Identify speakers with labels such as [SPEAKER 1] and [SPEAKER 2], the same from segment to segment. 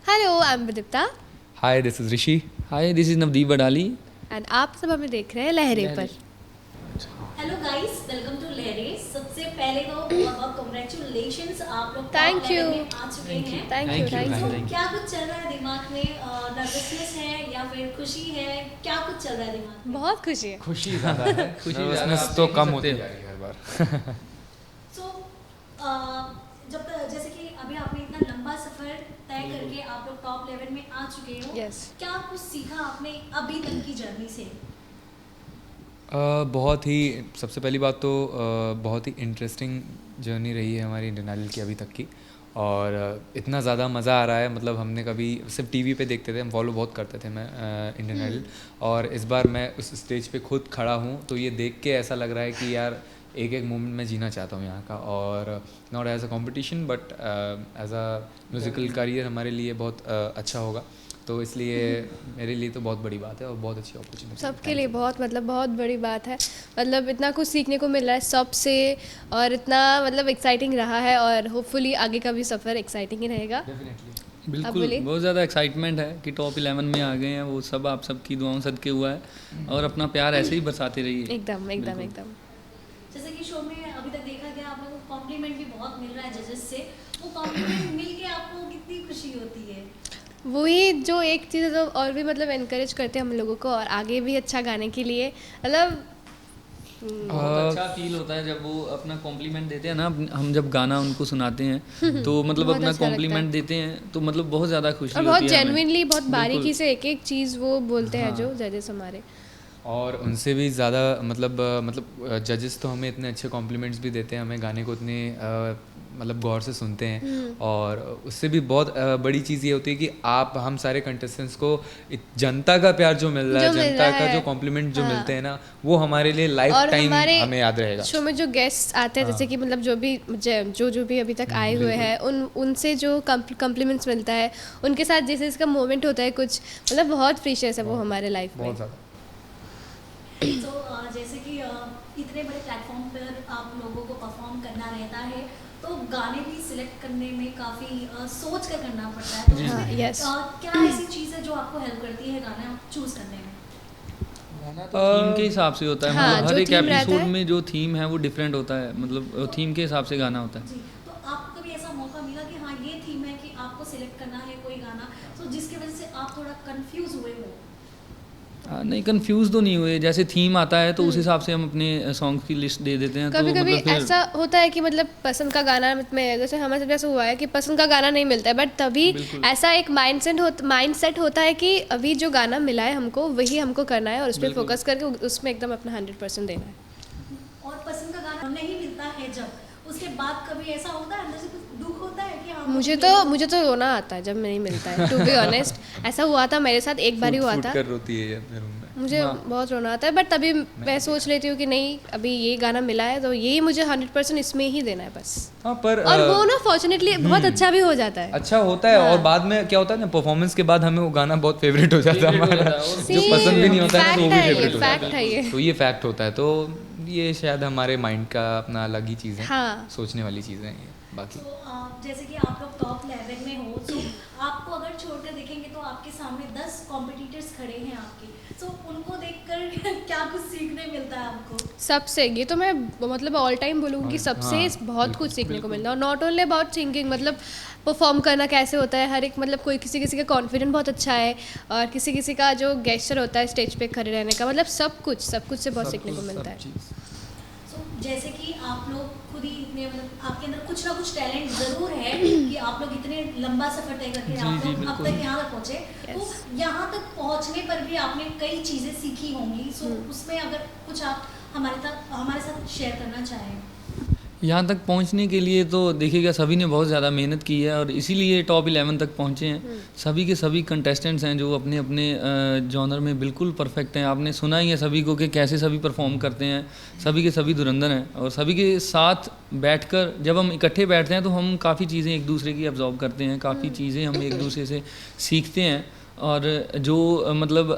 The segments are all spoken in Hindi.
[SPEAKER 1] Hello, I am Vidipta
[SPEAKER 2] hi this is Rishi.
[SPEAKER 3] Hi, this is Navdeep Badali.
[SPEAKER 1] And आप सब हमें देख रहे हैं लहरे पर।
[SPEAKER 4] हेलो गाइस, वेलकम टू लहरे। सबसे पहले तो बहुत बहुत कांग्रेचुलेशंस, आप लोग
[SPEAKER 1] Thank
[SPEAKER 4] टॉप लेवल
[SPEAKER 1] you.
[SPEAKER 4] में आ चुके हैं।
[SPEAKER 1] Thank
[SPEAKER 3] Thank
[SPEAKER 1] you
[SPEAKER 3] you,
[SPEAKER 1] thank
[SPEAKER 3] thank
[SPEAKER 1] you.
[SPEAKER 3] you.
[SPEAKER 4] क्या कुछ चल रहा है दिमाग में? नर्वसनेस है या फिर खुशी है? क्या कुछ चल रहा है दिमाग में?
[SPEAKER 1] बहुत खुशी है।
[SPEAKER 2] खुशी ज़्यादा है,
[SPEAKER 3] खुशी
[SPEAKER 2] नर्वसनेस
[SPEAKER 3] ज़्यादा,
[SPEAKER 2] तो
[SPEAKER 3] आप
[SPEAKER 2] कम
[SPEAKER 3] देख
[SPEAKER 2] होती
[SPEAKER 3] सकते
[SPEAKER 2] जा
[SPEAKER 3] हो।
[SPEAKER 2] रही है हर बार।
[SPEAKER 4] सो जैसे कि अभी आपने इतना लंबा सफर तय करके आप लोग टॉप लेवल में आ चुके हो,
[SPEAKER 1] Yes.
[SPEAKER 4] क्या कुछ सीखा आपने अभी तक की जर्नी से?
[SPEAKER 2] बहुत ही, सबसे पहली बात तो बहुत ही इंटरेस्टिंग जर्नी रही है हमारी इंडियन आइडल की अभी तक की। और इतना ज़्यादा मज़ा आ रहा है, मतलब हमने कभी सिर्फ टीवी पे देखते थे, हम फॉलो बहुत करते थे मैं इंडियन आइडल, और इस बार मैं उस स्टेज पे खुद खड़ा हूँ तो ये देख के ऐसा लग रहा है कि यार एक एक मोमेंट मैं जीना चाहता हूँ यहाँ का। और not as a competition but as a musical career हमारे लिए बहुत अच्छा होगा, तो इसलिए मेरे लिए तो बहुत बड़ी बात है और बहुत अच्छी अपॉर्चुनिटी
[SPEAKER 1] सबके लिए बहुत बड़ी बात है। मतलब इतना कुछ सीखने को मिल रहा है सबसे, और इतना मतलब एक्साइटिंग रहा है, और होपफुली आगे का भी सफ़र एक्साइटिंग ही रहेगा।
[SPEAKER 2] डेफिनेटली।
[SPEAKER 3] बिल्कुल,
[SPEAKER 1] बोलिए।
[SPEAKER 3] बहुत ज़्यादा एक्साइटमेंट है कि टॉप 11 में आ गए हैं। वो सब आप सबकी दुआओं सदके हुआ है और अपना प्यार ऐसे ही बरसाते रहिए।
[SPEAKER 1] एकदम एकदम
[SPEAKER 3] बिल्कुल।
[SPEAKER 1] एकदम।
[SPEAKER 4] जैसे कि शो में अभी तक देखा गया, आप लोगों को कॉम्प्लीमेंट भी बहुत मिल रहा है जजेस से। वो कॉम्प्लीमेंट मिल के आपको कितनी खुशी होती है?
[SPEAKER 1] वही जो एक चीज़ है जो और भी मतलब इनकरेज करते हैं हम लोगों को और आगे भी अच्छा गाने के लिए, मतलब
[SPEAKER 3] बहुत अच्छा फील होता है जब वो अपना कॉम्प्लीमेंट देते हैं ना। हम जब गाना उनको सुनाते हैं तो मतलब
[SPEAKER 1] बहुत
[SPEAKER 3] अपना
[SPEAKER 1] अच्छा लगता है।
[SPEAKER 3] कॉम्प्लीमेंट देते हैं तो मतलब बहुत ज़्यादा खुशी
[SPEAKER 1] और
[SPEAKER 3] होती
[SPEAKER 1] बहुत
[SPEAKER 3] है हमें।
[SPEAKER 1] जेन्युइनली, बहुत
[SPEAKER 3] बिल्कुल।
[SPEAKER 1] बारीकी से एक एक चीज़ वो बोलते हैं
[SPEAKER 3] हाँ।
[SPEAKER 1] जो जजेस हमारे।
[SPEAKER 2] और उनसे भी ज़्यादा मतलब जजेस तो हमें इतने अच्छे कॉम्प्लीमेंट्स भी देते हैं, हमें गाने को इतने मतलब गौर से सुनते हैं। और उससे भी बहुत बड़ी चीज़ ये होती है कि आप हम सारे कंटेस्टेंट्स को जनता का प्यार जो मिल रहा है,
[SPEAKER 1] जो मिल
[SPEAKER 2] जनता
[SPEAKER 1] रहा
[SPEAKER 2] का
[SPEAKER 1] है।
[SPEAKER 2] जो कॉम्प्लीमेंट जो
[SPEAKER 1] हाँ।
[SPEAKER 2] मिलते हैं ना, वो हमारे लिए लाइफ
[SPEAKER 1] और
[SPEAKER 2] टाइम
[SPEAKER 1] हमारे
[SPEAKER 2] हमें याद रहेगा।
[SPEAKER 1] शो में जो गेस्ट आते हैं, जैसे कि मतलब जो भी अभी तक आए हुए हैं, उनसे जो कम्प्लीमेंट्स मिलता है, उनके साथ जैसे इसका मोमेंट होता है कुछ, मतलब बहुत प्रीशियस है वो हमारे लाइफ में।
[SPEAKER 2] बहुत ज़्यादा।
[SPEAKER 4] तो जैसे कि इतने बड़े प्लेटफॉर्म पर आप लोगों को परफॉर्म करना रहता है, तो गाने भी सिलेक्ट करने में काफ़ी सोच कर करना पड़ता है। तो
[SPEAKER 1] हाँ,
[SPEAKER 4] उसमें,
[SPEAKER 1] yes.
[SPEAKER 4] क्या ऐसी चीज़ है जो आपको हेल्प करती है गाना चूज करने में?
[SPEAKER 3] थीम के हिसाब से होता है।
[SPEAKER 1] हाँ,
[SPEAKER 3] मतलब
[SPEAKER 1] जो
[SPEAKER 3] हर एक
[SPEAKER 1] theme रहता
[SPEAKER 3] एपिसोड
[SPEAKER 1] है।
[SPEAKER 3] में जो थीम है वो डिफरेंट होता है। मतलब थीम के हिसाब से गाना होता है।
[SPEAKER 4] जी, तो आपको कभी ऐसा मौका मिला कि हाँ ये थीम है कि आपको सिलेक्ट करना है कोई गाना, तो जिसकी वजह से आप थोड़ा कंफ्यूज हुए हो?
[SPEAKER 3] नहीं, कंफ्यूज तो नहीं हुए। जैसे थीम आता है तो उस हिसाब से हम अपने सॉन्ग की लिस्ट दे देते हैं।
[SPEAKER 1] कभी
[SPEAKER 3] तो
[SPEAKER 1] कभी
[SPEAKER 3] मतलब फिर
[SPEAKER 1] ऐसा होता है कि मतलब पसंद का गाना में, जैसे हमारे साथ ऐसा हुआ है कि पसंद का गाना नहीं मिलता है, बट तभी
[SPEAKER 3] बिल्कुल।
[SPEAKER 1] ऐसा एक माइंडसेट होता है कि अभी जो गाना मिला है हमको वही हमको करना है और उस पर
[SPEAKER 3] बिल्कुल।
[SPEAKER 1] फोकस करके उसमें एकदम अपना 100% देना है।
[SPEAKER 4] और पसंद का गाना नहीं मिलता है जब, उसके बाद कभी ऐसा होता है अंदर से कुछ दुख होता है कि हाँ
[SPEAKER 1] मुझे तो रोना आता है जब नहीं मिलता है, टू बी ऑनेस्ट। ऐसा हुआ था मेरे साथ, एक बार ही हुआ
[SPEAKER 2] फूट
[SPEAKER 1] था।
[SPEAKER 2] कर रोती है ये अपने रूम में।
[SPEAKER 1] मुझे बहुत रोना आता है, बट तभी मैं सोच लेती हूँ कि नहीं, अभी ये गाना मिला है तो यही मुझे 100% इसमें ही देना है बस।
[SPEAKER 2] हाँ, पर
[SPEAKER 1] और वो ना फॉर्चुनेटली बहुत अच्छा भी हो जाता है।
[SPEAKER 2] अच्छा होता है।
[SPEAKER 1] हाँ।
[SPEAKER 2] और बाद में क्या होता है ना, परफॉर्मेंस के बाद हमें वो गाना बहुत फेवरेट हो जाता है
[SPEAKER 3] Favorite हो
[SPEAKER 2] हमारा,
[SPEAKER 3] जाता है। और
[SPEAKER 2] जो पसंद भी नहीं होता है ना, तो वो भी
[SPEAKER 1] fact है ये,
[SPEAKER 2] फेवरेट हो जाता
[SPEAKER 1] fact है ये।
[SPEAKER 2] है। तो ये फैक्ट होता है, तो ये शायद हमारे माइंड का अपना अलग ही चीज़ है।
[SPEAKER 1] हाँ।
[SPEAKER 2] सोचने वाली चीज़ें हैं ये बाकी।
[SPEAKER 4] तो जैसे कि आप लोग टॉप लेवल में हो, तो आपको अगर छोड़कर देखेंगे तो आपके सामने 10 कॉम्पिटिटर्स खड़े हैं आपके, तो उनको देखकर क्या कुछ सीखने मिलता है आपको?
[SPEAKER 1] सबसे, ये तो मैं मतलब ऑल टाइम बोलूँगी कि सबसे
[SPEAKER 2] हाँ,
[SPEAKER 1] बहुत कुछ सीखने को मिलता है। और नॉट ओनली अबाउट सिंगिंग, मतलब परफॉर्म करना कैसे होता है, हर एक मतलब कोई किसी किसी का कॉन्फिडेंट बहुत अच्छा है, और किसी किसी का जो गेस्चर होता है स्टेज पे खड़े रहने का, मतलब सब कुछ से बहुत सीखने को मिलता है।
[SPEAKER 4] सो जैसे कि आप लोग खुद ही इतने, मतलब आपके अंदर कुछ ना कुछ टैलेंट ज़रूर है कि आप लोग इतने लंबा सफ़र तय करके आप लोग अब तक यहाँ तक पहुँचे। तो यहाँ तक पहुँचने पर भी आपने कई चीज़ें सीखी होंगी। सो उसमें अगर कुछ आप हमारे साथ शेयर करना चाहें।
[SPEAKER 3] यहाँ तक पहुँचने के लिए तो देखिएगा, सभी ने बहुत ज़्यादा मेहनत की है और इसीलिए टॉप 11 तक पहुँचे हैं। सभी के सभी कंटेस्टेंट्स हैं जो अपने अपने जॉनर में बिल्कुल परफेक्ट हैं। आपने सुना ही है सभी को कि कैसे सभी परफॉर्म करते हैं। सभी के सभी धुरंधर हैं और सभी के साथ बैठकर जब हम इकट्ठे बैठते हैं तो हम काफ़ी चीज़ें एक दूसरे की अब्जॉर्व करते हैं, काफ़ी चीज़ें हम एक दूसरे से सीखते हैं। और जो मतलब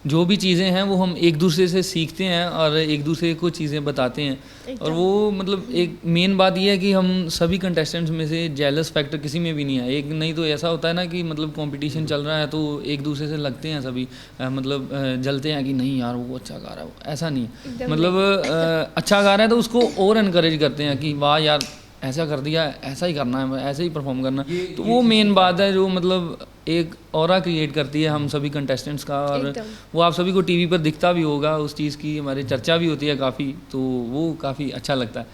[SPEAKER 3] जो भी चीज़ें हैं वो हम एक दूसरे से सीखते हैं और एक दूसरे को चीज़ें बताते हैं। और वो मतलब एक मेन बात ये है कि हम सभी कंटेस्टेंट्स में से जेलस फैक्टर किसी में भी नहीं है। एक नहीं तो ऐसा होता है ना कि मतलब कंपटीशन चल रहा है तो एक दूसरे से लगते हैं सभी, मतलब जलते हैं कि नहीं यार वो अच्छा गा रहा है, ऐसा नहीं।
[SPEAKER 1] एकदम
[SPEAKER 3] मतलब अच्छा गा रहा है तो उसको और इनकरेज करते हैं कि वाह यार ऐसा कर दिया, ऐसा ही करना है, ऐसे ही परफॉर्म करना है। तो वो मेन बात है जो मतलब एक ऑरा क्रिएट करती है हम सभी कंटेस्टेंट्स का। और
[SPEAKER 1] एकदम।
[SPEAKER 3] वो आप सभी को टीवी पर दिखता भी होगा, उस चीज़ की हमारी चर्चा भी होती है काफ़ी, तो वो काफ़ी अच्छा लगता है।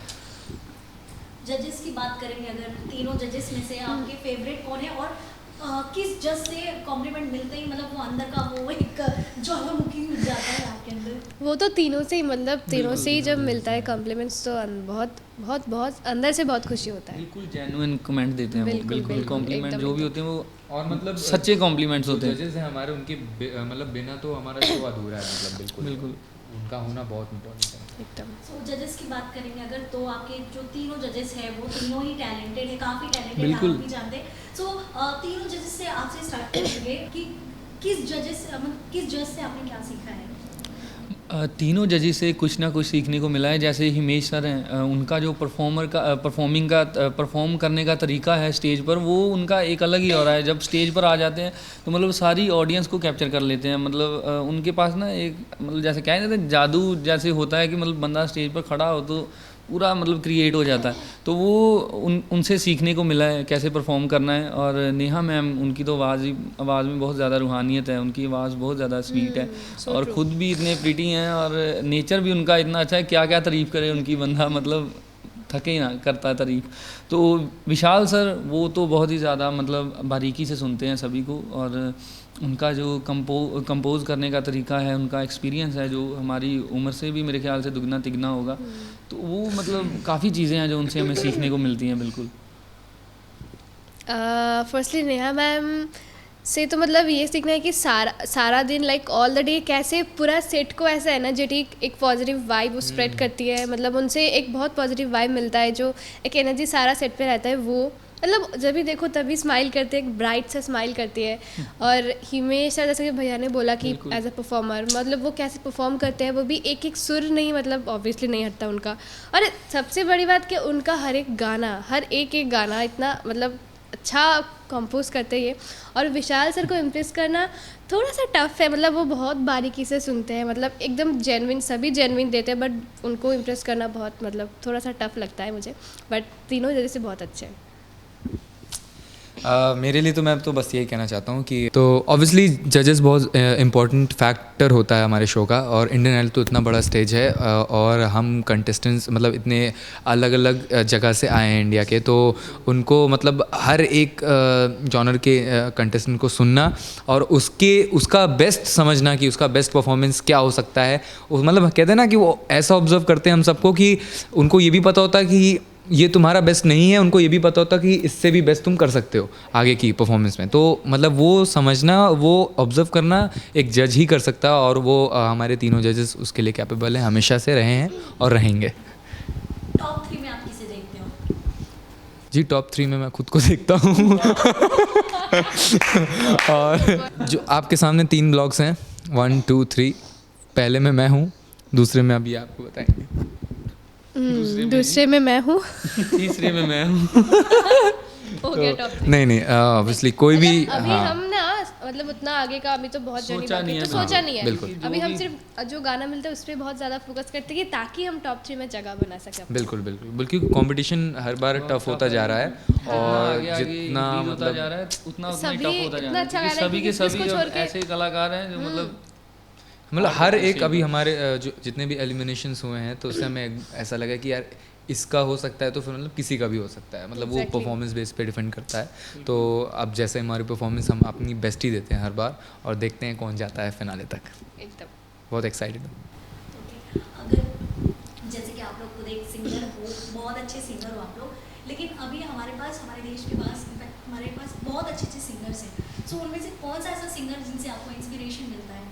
[SPEAKER 4] जजेस की बात करेंगे अगर, तीनों जजेस में से आपके फेवरेट कौन है और किस जज से कॉम्प्लीमेंट मिलते ही मतलब वो अंदर का वो एक ज्वालामुखी मिल जाता है आपके अंदर?
[SPEAKER 1] वो तो तीनों से ही मतलब तीनों से ही जब मिलता है कॉम्प्लीमेंट्स तो बहुत बहुत बहुत अंदर से बहुत खुशी होता है।
[SPEAKER 3] बिल्कुल जेन्युइन कमेंट देते हैं वो,
[SPEAKER 1] बिल्कुल,
[SPEAKER 3] बिल्कुल
[SPEAKER 1] बिल्कुल,
[SPEAKER 3] कॉम्प्लीमेंट
[SPEAKER 1] एकदम,
[SPEAKER 3] जो भी
[SPEAKER 1] एकदम।
[SPEAKER 3] होते हैं वो
[SPEAKER 2] और मतलब
[SPEAKER 3] सच्चे कॉम्प्लीमेंट्स होते हैं।
[SPEAKER 2] जजेस हैं हमारे, उनके मतलब बिना तो हमारा शो अधूरा है, मतलब बिल्कुल
[SPEAKER 3] बिल्कुल
[SPEAKER 2] उनका होना बहुत इम्पोर्टेंट है।
[SPEAKER 1] एकदम।
[SPEAKER 4] सो जजेस की बात करेंगे अगर, तो आपके जो तीनों जजेस हैं वो तीनों ही टैलेंटेड है, काफ़ी टैलेंटेड,
[SPEAKER 3] बिल्कुल।
[SPEAKER 4] आप भी जानते हैं। सो तीनों जजेस से आपसे स्टार्ट करेंगे कि किस जज से आपने क्या सीखा है?
[SPEAKER 3] तीनों जजेस से कुछ ना कुछ सीखने को मिला है। जैसे हिमेश सर हैं, उनका जो परफॉर्म करने का तरीका है स्टेज पर, वो उनका एक अलग ही हो रहा है। जब स्टेज पर आ जाते हैं तो मतलब सारी ऑडियंस को कैप्चर कर लेते हैं। मतलब उनके पास ना एक मतलब जैसे क्या कहते हैं जादू जैसे होता है कि मतलब बंदा स्टेज पर खड़ा हो तो पूरा मतलब क्रिएट हो जाता है। तो वो उनसे सीखने को मिला है कैसे परफॉर्म करना है। और नेहा मैम, उनकी तो आवाज़ में बहुत ज़्यादा रूहानियत है, उनकी आवाज़ बहुत ज़्यादा स्वीट है
[SPEAKER 1] so
[SPEAKER 3] और
[SPEAKER 1] true.
[SPEAKER 3] खुद भी इतने प्रीटी हैं और नेचर भी उनका इतना अच्छा है, क्या क्या तारीफ़ करे उनकी, बंदा मतलब थके ही ना करता है तारीफ़। तो विशाल सर वो तो बहुत ही ज़्यादा मतलब बारीकी से सुनते हैं सभी को, और उनका जो कंपोज करने का तरीका है, उनका एक्सपीरियंस है जो हमारी उम्र से भी मेरे ख्याल से दुगना तिगना होगा। तो वो मतलब काफ़ी चीज़ें हैं जो उनसे हमें सीखने को मिलती हैं। बिल्कुल।
[SPEAKER 1] फर्स्टली नेहा मैम से तो मतलब ये सीखना है कि सारा दिन लाइक ऑल द डे कैसे पूरा सेट को ऐसा एनर्जेटिक एक पॉजिटिव वाइब स्प्रेड करती है। मतलब उनसे एक बहुत पॉजिटिव वाइब मिलता है, जो एक एनर्जी सारा सेट पे रहता है। वो मतलब जब भी देखो तभी स्माइल करते हैं, एक ब्राइट सा स्माइल करती है। और हिमेश सर जैसे कि भैया ने बोला कि
[SPEAKER 3] बिल्कुल।
[SPEAKER 1] एज अ परफॉर्मर मतलब वो कैसे परफॉर्म करते हैं, वो भी एक एक सुर नहीं मतलब ऑब्वियसली नहीं हटता उनका। और सबसे बड़ी बात कि उनका हर एक गाना इतना मतलब अच्छा कंपोज करते हैं। और विशाल सर को इम्प्रेस करना थोड़ा सा टफ है, मतलब वो बहुत बारीकी से सुनते हैं, मतलब एकदम जेन्युइन, सभी जेन्युइन देते हैं, बट उनको इम्प्रेस करना बहुत मतलब थोड़ा सा टफ लगता है मुझे। बट तीनों जगह से बहुत अच्छे हैं।
[SPEAKER 2] मेरे लिए तो मैं तो बस यही कहना चाहता हूँ कि तो ऑब्वियसली जजेस बहुत इम्पोर्टेंट फैक्टर होता है हमारे शो का। और इंडियन आइडल तो इतना बड़ा स्टेज है और हम कंटेस्टेंट्स मतलब इतने अलग अलग जगह से आए हैं इंडिया के, तो उनको मतलब हर एक जॉनर के कंटेस्टेंट को सुनना और उसका बेस्ट समझना कि उसका बेस्ट परफॉर्मेंस क्या हो सकता है। मतलब कहते हैं ना कि वो ऐसा ऑब्जर्व करते हैं हम सबको कि उनको ये भी पता होता है कि ये तुम्हारा बेस्ट नहीं है, उनको ये भी पता होता कि इससे भी बेस्ट तुम कर सकते हो आगे की परफॉर्मेंस में। तो मतलब वो समझना, वो ऑब्जर्व करना एक जज ही कर सकता है, और वो हमारे तीनों जजेस उसके लिए कैपेबल हैं, हमेशा से रहे हैं और रहेंगे।
[SPEAKER 4] टॉप 3 में आप किसे देखते हो?
[SPEAKER 2] जी टॉप 3 में मैं खुद को देखता हूँ और जो आपके सामने 3 ब्लॉग्स हैं 1 2 3, पहले में मैं हूँ, दूसरे में अभी आपको बताएंगे,
[SPEAKER 1] दूसरे में मैं हूँ
[SPEAKER 3] तीसरे में मैं हूँ।
[SPEAKER 1] हो गया टॉप 3।
[SPEAKER 2] नहीं ऑब्वियसली कोई भी
[SPEAKER 1] अभी
[SPEAKER 2] हाँ
[SPEAKER 1] हम ना मतलब उतना आगे का अभी तो बहुत जर्नी
[SPEAKER 3] सोचा
[SPEAKER 1] बाकी
[SPEAKER 3] नहीं
[SPEAKER 1] है,
[SPEAKER 3] है,
[SPEAKER 1] तो सोचा नहीं है।
[SPEAKER 2] बिल्कुल।
[SPEAKER 1] अभी हम सिर्फ जो गाना मिलता है उस पर बहुत ज़्यादा फोकस करते हैं ताकि हम टॉप 3 में जगह बना सकें अपनी।
[SPEAKER 2] बिल्कुल क्योंकि कंपटीशन हर बार टफ होता जा रहा है और जितना
[SPEAKER 3] होता जा
[SPEAKER 2] मतलब
[SPEAKER 3] रहा है उतना
[SPEAKER 1] सभी
[SPEAKER 3] टफ होता जा
[SPEAKER 1] इतना
[SPEAKER 3] रहा है,
[SPEAKER 1] अच्छा
[SPEAKER 3] क्योंकि
[SPEAKER 1] गा रहे हैं
[SPEAKER 3] सभी
[SPEAKER 1] कि
[SPEAKER 3] के
[SPEAKER 1] किसको
[SPEAKER 3] सभी
[SPEAKER 1] छोड़
[SPEAKER 3] अब
[SPEAKER 1] के-
[SPEAKER 3] ऐसे कलाकार हैं जो मतलब
[SPEAKER 2] हर एक अभी हमारे जो जितने भी एलिमिनेशंस हुए हैं तो उससे हमें ऐसा लगा कि यार इसका हो सकता है तो फिर मतलब किसी का भी हो सकता है, मतलब वो
[SPEAKER 1] Exactly.
[SPEAKER 2] परफॉर्मेंस बेस पे डिपेंड करता है। तो अब जैसे हमारी परफॉर्मेंस हम अपनी बेस्ट ही देते हैं हर बार और देखते हैं कौन जाता है फिनाले तक।
[SPEAKER 1] एकदम
[SPEAKER 2] बहुत एक्साइटेड हूँ।
[SPEAKER 4] ओके, अगर जैसे कि आप लोग खुद एक सिंगर हो, बहुत अच्छे सिंगर हो आप लोग, लेकिन अभी हमारे देश के पास इनफैक्ट हमारे पास बहुत अच्छे सिंगर्स हैं। सो उनमें से कौन सा ऐसा सिंगर जिनसे आपको इंस्पिरेशन मिलता है?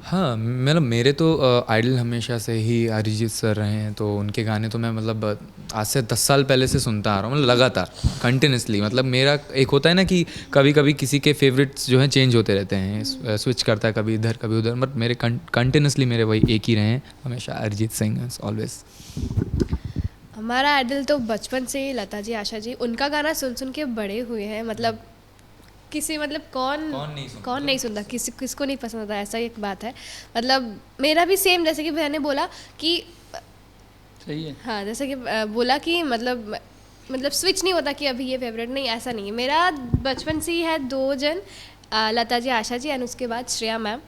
[SPEAKER 2] हाँ मतलब मेरे तो आइडल हमेशा से ही अरिजीत सर रहे हैं, तो उनके गाने तो मैं मतलब आज से 10 साल पहले से सुनता आ रहा हूँ, मतलब लगातार कंटिन्यूसली। मतलब मेरा एक होता है ना कि कभी कभी किसी के फेवरेट्स जो हैं चेंज होते रहते हैं, स्विच करता है कभी इधर कभी उधर, बट मेरे कंटिन्यूसली मेरे वही एक ही रहे हैं हमेशा, अरिजीत सिंह ऑलवेज।
[SPEAKER 1] हमारा आइडल तो बचपन से ही लता जी, आशा जी, उनका गाना सुन सुन के बड़े हुए हैं। मतलब किसी मतलब कौन नहीं सुनता, किसको नहीं पसंद आता, ऐसा एक बात है। मतलब मेरा भी सेम, जैसे कि मैंने बोला कि
[SPEAKER 3] सही है।
[SPEAKER 1] हाँ, जैसे कि बोला कि मतलब स्विच नहीं होता कि अभी ये फेवरेट, नहीं, ऐसा नहीं है। मेरा बचपन से ही है 2 जन, लता जी, आशा जी, एंड उसके बाद श्रेया मैम।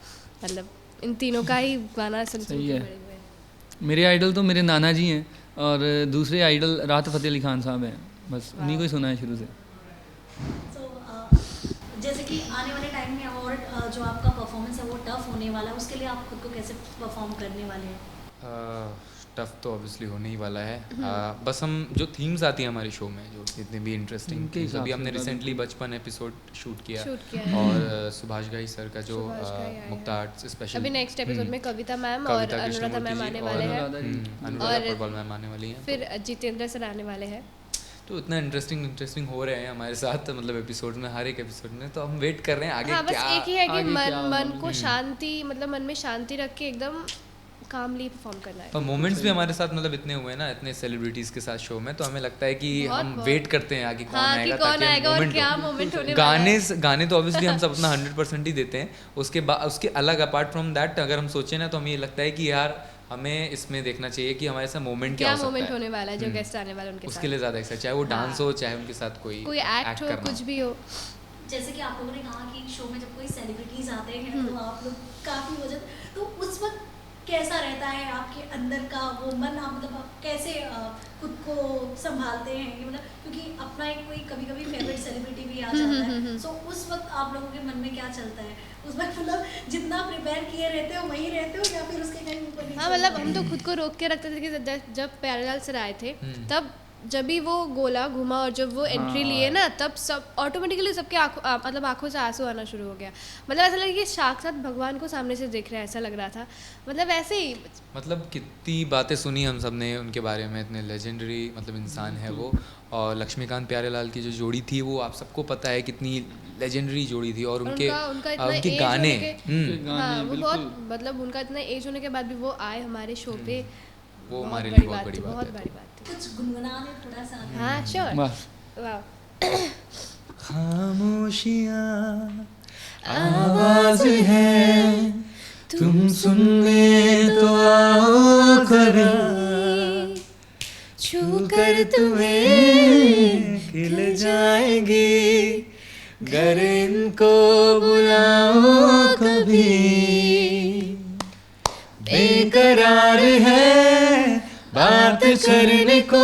[SPEAKER 1] मतलब इन तीनों का ही गाना सुन सुन
[SPEAKER 3] सही
[SPEAKER 1] के
[SPEAKER 3] है।
[SPEAKER 1] बड़े हुए हैं।
[SPEAKER 3] मेरे आइडल तो मेरे नाना जी हैं, और दूसरे आइडल राहत फ़तेह अली खान साहब हैं, बस उन्हीं को ही सुना है शुरू से।
[SPEAKER 4] तो जैसे कि आने वाले टाइम में और जो आपका परफॉर्मेंस है वो टफ होने वाला है, उसके लिए आप खुद को कैसे परफॉर्म करने वाले हैं?
[SPEAKER 2] टफ तो ऑब्वियसली होने ही वाला है। बस हम जो थीम्स आती हैं हमारे शो में, जो जितने भी इंटरेस्टिंग
[SPEAKER 3] उनके
[SPEAKER 2] themes,
[SPEAKER 3] हिसाब
[SPEAKER 2] अभी
[SPEAKER 3] से
[SPEAKER 2] हमने
[SPEAKER 3] होगा
[SPEAKER 2] रिसेंटली बचपन एपिसोड शूट किया
[SPEAKER 1] है।
[SPEAKER 2] और सुभाष घई सर का जो
[SPEAKER 1] सुभाष घई आए हैं।
[SPEAKER 2] मुक्ता आर्ट्स स्पेशल,
[SPEAKER 1] अभी नेक्स्ट एपिसोड में कविता मैम और
[SPEAKER 2] कविता
[SPEAKER 1] अनुराधा
[SPEAKER 2] कृष्णमूर्ति
[SPEAKER 1] मैम
[SPEAKER 2] जी
[SPEAKER 1] आने
[SPEAKER 2] और
[SPEAKER 1] वाले हैं,
[SPEAKER 2] अनुराधा
[SPEAKER 1] और
[SPEAKER 2] पौडवाल मैम आने वाली हैं।
[SPEAKER 1] फिर जितेंद्र सर आने वाले हैं।
[SPEAKER 2] तो इतना इंटरेस्टिंग हो रहे हैं हमारे साथ, मतलब एपिसोड में, हर एक एपिसोड में। तो हम वेट कर रहे हैं आगे
[SPEAKER 1] हाँ, बस
[SPEAKER 2] क्या।
[SPEAKER 1] एक ही है कि
[SPEAKER 3] आगे क्या होगा।
[SPEAKER 1] मन को शांति, मतलब मन में शांति रख के एकदम कामली परफॉर्म करना है।
[SPEAKER 2] और मोमेंट्स भी हमारे साथ मतलब इतने हुए हैं ना, इतने सेलिब्रिटीज के साथ शो में, तो हमें लगता है कि
[SPEAKER 1] बहुत,
[SPEAKER 2] हम
[SPEAKER 1] बहुत।
[SPEAKER 2] वेट करते हैं आगे कौन
[SPEAKER 1] हाँ,
[SPEAKER 2] आएगा,
[SPEAKER 1] कि कौन
[SPEAKER 2] ताकि
[SPEAKER 1] आएगा और
[SPEAKER 2] मोमेंट
[SPEAKER 1] क्या
[SPEAKER 2] हो।
[SPEAKER 1] मोमेंट होने वाला है।
[SPEAKER 2] गाने तो ऑब्वियसली हम सब अपना 100% ही देते हैं। उसके बाद उसके अलग अपार्ट फ्रॉम दैट अगर हम सोचें ना, तो हमें ये लगता है कि यार हमें इसमें देखना चाहिए कि हमारे साथ मोमेंट क्या
[SPEAKER 1] क्या
[SPEAKER 2] हो सकता
[SPEAKER 1] मोमेंट
[SPEAKER 2] है।
[SPEAKER 1] होने वाला है, जो गेस्ट आने वाले उनके
[SPEAKER 2] उसके लिए ज़्यादा एक्साइट, चाहे वो डांस हो, चाहे उनके साथ कोई
[SPEAKER 1] एक्ट हो,
[SPEAKER 2] करना
[SPEAKER 1] कुछ भी हो।
[SPEAKER 4] जैसे कि आप लोगों ने कहा कि शो में जब कोई सेलिब्रिटीज आते हैं तो आप लोग काफ़ी हो जाते, तो उस वक्त कैसा रहता है आपके अंदर का वो मन? आप मतलब आप कैसे खुद को संभालते हैं कि मतलब, क्योंकि अपना एक कोई कभी कभी फेवरेट सेलिब्रिटी भी आ जाता है, सो उस वक्त आप लोगों के मन में क्या चलता है उस वक्त? मतलब जितना प्रिपेयर किए रहते हो वहीं रहते हो या फिर उसके कहीं ऊपर नीचे?
[SPEAKER 1] हाँ, मतलब हम तो खुद को रोक के रखते थे कि जब प्यारेलाल सर आए थे, तब जब भी वो गोला घुमा और जब वो एंट्री लिए ना, तब सब ऑटोमेटिकली सबके मतलब आंखों से आंसू आना शुरू हो गया। मतलब ऐसा लगा कि साक्षात भगवान को सामने से देख रहे हैं, ऐसा लग रहा था। मतलब ऐसे ही,
[SPEAKER 2] मतलब कितनी बातें सुनी हम सब ने उनके बारे में, इतने लेजेंडरी मतलब इंसान है वो। और लक्ष्मीकांत प्यारेलाल की जो जोड़ी थी वो आप सबको पता है कितनी लेजेंडरी जोड़ी थी। और उनके
[SPEAKER 1] इतना
[SPEAKER 2] उनके
[SPEAKER 1] एज
[SPEAKER 2] गाने
[SPEAKER 1] होने के, हाँ, वो बहुत, मतलब उनका इतना एज होने के बाद भी वो आए हमारे शो पे,
[SPEAKER 2] वो हमारे लिए बहुत बड़ी
[SPEAKER 1] बहुत
[SPEAKER 2] बात
[SPEAKER 1] बड़ी बात थी।
[SPEAKER 4] कुछ गुनगुना दे थोड़ा सा।
[SPEAKER 1] हाँ, श्योर।
[SPEAKER 3] वाह।
[SPEAKER 2] खामोशियाँ आवाज है, तुम सुन ले तो आओ कभी, छू कर तुम्हें खिल जाएगी, घर इनको बुलाओ कभी। बेकरार है बात करने को,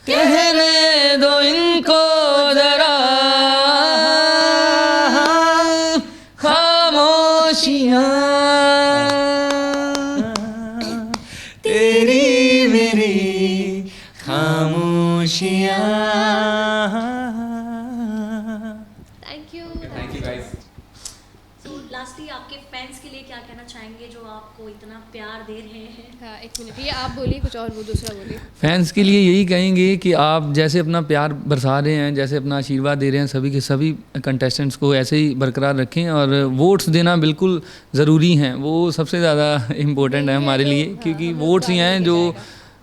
[SPEAKER 3] कहने दो इनको जरा, खामोशियाँ
[SPEAKER 2] तेरी मेरी खामोशियाँ।
[SPEAKER 1] Thank you.
[SPEAKER 2] Thank you guys.
[SPEAKER 4] So lastly आपके फैंस के लिए क्या कहना चाहेंगे जो आपको इतना प्यार दे रहे हैं?
[SPEAKER 1] हाँ, एक मिनट, ये आप बोलिए कुछ और, वो दूसरा बोलिए।
[SPEAKER 3] फैंस के लिए यही कहेंगे कि आप जैसे अपना प्यार बरसा रहे हैं, जैसे अपना आशीर्वाद दे रहे हैं, सभी के सभी कंटेस्टेंट्स को ऐसे ही बरकरार रखें। और वोट्स देना बिल्कुल ज़रूरी हैं, वो सबसे ज़्यादा इम्पोर्टेंट है हमारे लिए, क्योंकि वोट्स ही हैं जो,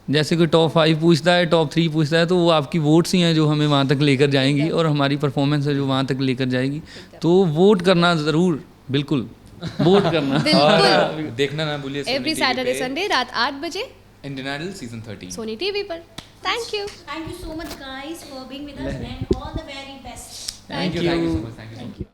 [SPEAKER 3] जैसे कोई टॉप 5 पूछता है, टॉप 3 पूछता है, तो वो आपकी वोट्स ही हैं जो हमें वहाँ तक लेकर जाएंगी, और हमारी परफॉर्मेंस है जो वहाँ तक लेकर जाएगी। तो वोट करना ज़रूर, बिल्कुल वोट करना।
[SPEAKER 1] बिल्कुल।
[SPEAKER 2] देखना ना भूलिए
[SPEAKER 1] एवरी सैटरडे संडे रात 8 बजे
[SPEAKER 2] Indian Idol season 13
[SPEAKER 1] Sony TV पर। Thank you
[SPEAKER 4] Thank you so much guys for being with us and all the very best.
[SPEAKER 2] Thank you so much. Thank you.